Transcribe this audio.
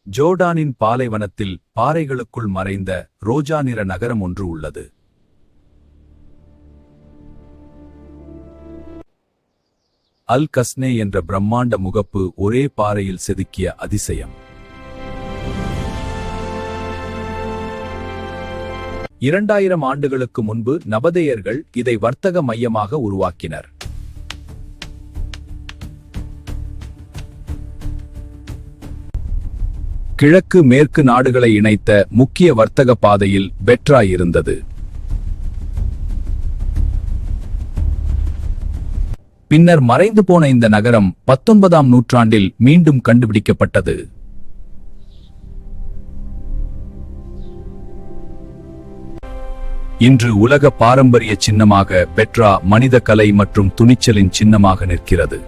ஜோர்டானின் பாலைவனத்தில் பாறைகளுக்குள் மறைந்த ரோஜா நிற நகரம் ஒன்று உள்ளது. அல் கஸ்னே என்ற பிரம்மாண்ட முகப்பு ஒரே பாறையில் செதுக்கிய அதிசயம். 2000 ஆண்டுகளுக்கு முன்பு நபதேயர்கள் இதை வர்த்தக மையமாக உருவாக்கினர். கிழக்கு மேற்கு நாடுகளை இணைத்த முக்கிய வர்த்தக பாதையில் பெட்ரா இருந்தது. பின்னர் மறைந்து போன இந்த நகரம் 19ஆம் நூற்றாண்டில் மீண்டும் கண்டுபிடிக்கப்பட்டது. இன்று உலக பாரம்பரிய சின்னமாக பெட்ரா மனித கலை மற்றும் துணிச்சலின் சின்னமாக நிற்கிறது.